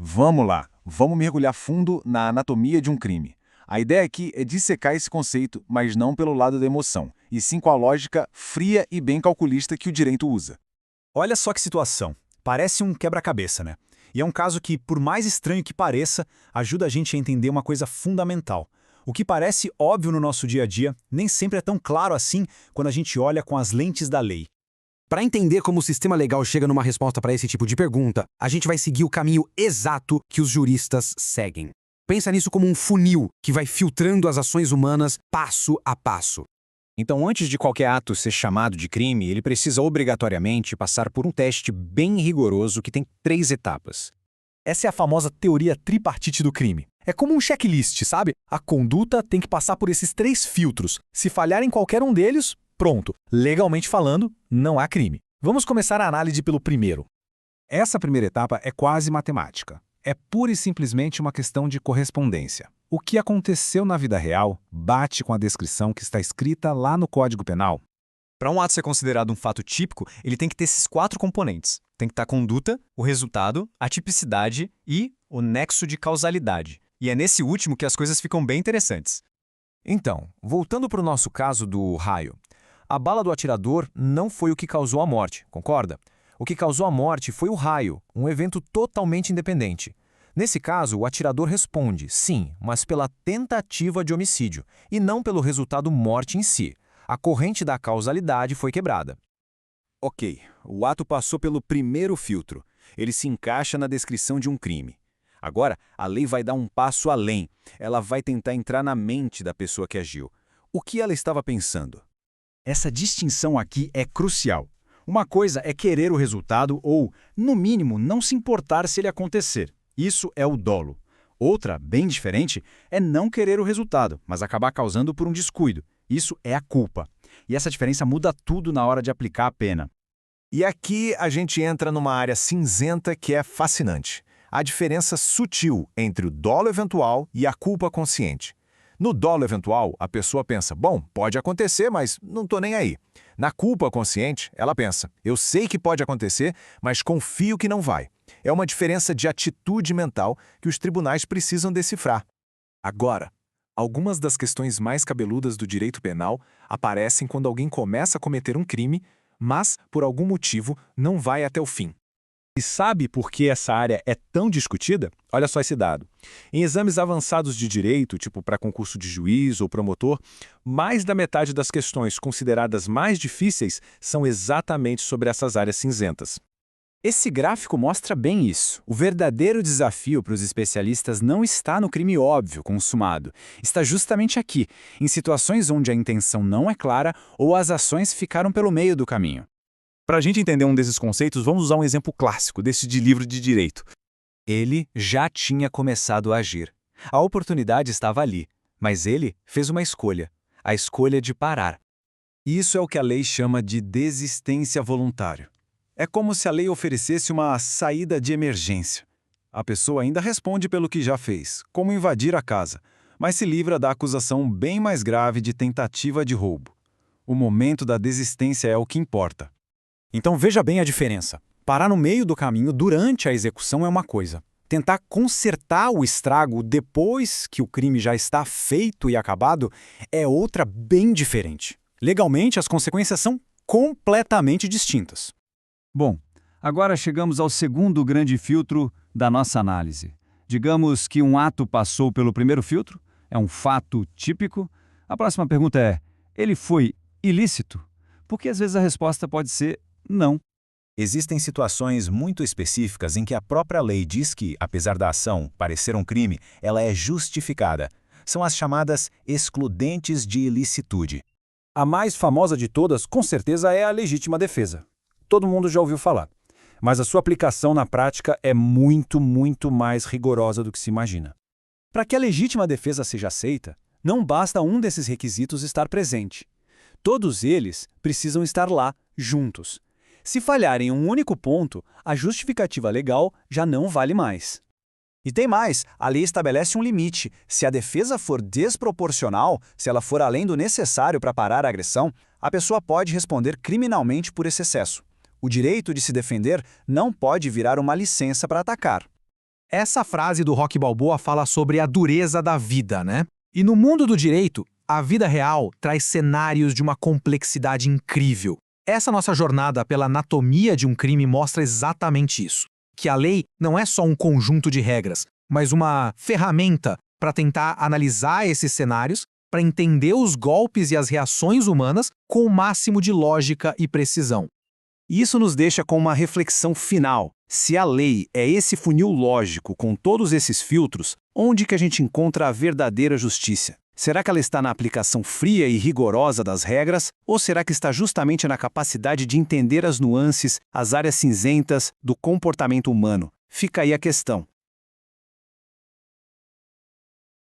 Vamos lá, vamos mergulhar fundo na anatomia de um crime. A ideia aqui é dissecar esse conceito, mas não pelo lado da emoção, e sim com a lógica fria e bem calculista que o direito usa. Olha só que situação. Parece um quebra-cabeça, né? E é um caso que, por mais estranho que pareça, ajuda a gente a entender uma coisa fundamental. O que parece óbvio no nosso dia a dia nem sempre é tão claro assim quando a gente olha com as lentes da lei. Para entender como o sistema legal chega numa resposta para esse tipo de pergunta, a gente vai seguir o caminho exato que os juristas seguem. Pensa nisso como um funil que vai filtrando as ações humanas passo a passo. Então, antes de qualquer ato ser chamado de crime, ele precisa obrigatoriamente passar por um teste bem rigoroso que tem 3 etapas. Essa é a famosa teoria tripartite do crime. É como um checklist, sabe? A conduta tem que passar por esses 3 filtros. Se falhar em qualquer um deles, pronto. Legalmente falando, não há crime. Vamos começar a análise pelo primeiro. Essa primeira etapa é quase matemática. É pura e simplesmente uma questão de correspondência. O que aconteceu na vida real bate com a descrição que está escrita lá no Código Penal. Para um ato ser considerado um fato típico, ele tem que ter esses 4 componentes. Tem que estar a conduta, o resultado, a tipicidade e o nexo de causalidade. E é nesse último que as coisas ficam bem interessantes. Então, voltando para o nosso caso do raio. A bala do atirador não foi o que causou a morte, concorda? O que causou a morte foi o raio, um evento totalmente independente. Nesse caso, o atirador responde, sim, mas pela tentativa de homicídio, e não pelo resultado morte em si. A corrente da causalidade foi quebrada. Ok, o ato passou pelo primeiro filtro. Ele se encaixa na descrição de um crime. Agora, a lei vai dar um passo além. Ela vai tentar entrar na mente da pessoa que agiu. O que ela estava pensando? Essa distinção aqui é crucial. Uma coisa é querer o resultado ou, no mínimo, não se importar se ele acontecer. Isso é o dolo. Outra, bem diferente, é não querer o resultado, mas acabar causando por um descuido. Isso é a culpa. E essa diferença muda tudo na hora de aplicar a pena. E aqui a gente entra numa área cinzenta que é fascinante. A diferença sutil entre o dolo eventual e a culpa consciente. No dolo eventual, a pessoa pensa, bom, pode acontecer, mas não estou nem aí. Na culpa consciente, ela pensa, eu sei que pode acontecer, mas confio que não vai. É uma diferença de atitude mental que os tribunais precisam decifrar. Agora, algumas das questões mais cabeludas do direito penal aparecem quando alguém começa a cometer um crime, mas, por algum motivo, não vai até o fim. E sabe por que essa área é tão discutida? Olha só esse dado. Em exames avançados de direito, tipo para concurso de juiz ou promotor, mais da metade das questões consideradas mais difíceis são exatamente sobre essas áreas cinzentas. Esse gráfico mostra bem isso. O verdadeiro desafio para os especialistas não está no crime óbvio consumado. Está justamente aqui, em situações onde a intenção não é clara ou as ações ficaram pelo meio do caminho. Para a gente entender um desses conceitos, vamos usar um exemplo clássico desse de livro de direito. Ele já tinha começado a agir. A oportunidade estava ali, mas ele fez uma escolha, a escolha de parar. Isso é o que a lei chama de desistência voluntária. É como se a lei oferecesse uma saída de emergência. A pessoa ainda responde pelo que já fez, como invadir a casa, mas se livra da acusação bem mais grave de tentativa de roubo. O momento da desistência é o que importa. Então veja bem a diferença. Parar no meio do caminho durante a execução é uma coisa. Tentar consertar o estrago depois que o crime já está feito e acabado é outra bem diferente. Legalmente, as consequências são completamente distintas. Bom, agora chegamos ao segundo grande filtro da nossa análise. Digamos que um ato passou pelo primeiro filtro, é um fato típico. A próxima pergunta é, ele foi ilícito? Porque às vezes a resposta pode ser não. Existem situações muito específicas em que a própria lei diz que, apesar da ação parecer um crime, ela é justificada. São as chamadas excludentes de ilicitude. A mais famosa de todas, com certeza, é a legítima defesa. Todo mundo já ouviu falar. Mas a sua aplicação na prática é muito, muito mais rigorosa do que se imagina. Para que a legítima defesa seja aceita, não basta um desses requisitos estar presente. Todos eles precisam estar lá, juntos. Se falharem em um único ponto, a justificativa legal já não vale mais. E tem mais, a lei estabelece um limite. Se a defesa for desproporcional, se ela for além do necessário para parar a agressão, a pessoa pode responder criminalmente por esse excesso. O direito de se defender não pode virar uma licença para atacar. Essa frase do Rocky Balboa fala sobre a dureza da vida, né? E no mundo do direito, a vida real traz cenários de uma complexidade incrível. Essa nossa jornada pela anatomia de um crime mostra exatamente isso. Que a lei não é só um conjunto de regras, mas uma ferramenta para tentar analisar esses cenários, para entender os golpes e as reações humanas com o máximo de lógica e precisão. Isso nos deixa com uma reflexão final. Se a lei é esse funil lógico com todos esses filtros, onde que a gente encontra a verdadeira justiça? Será que ela está na aplicação fria e rigorosa das regras, ou será que está justamente na capacidade de entender as nuances, as áreas cinzentas do comportamento humano? Fica aí a questão.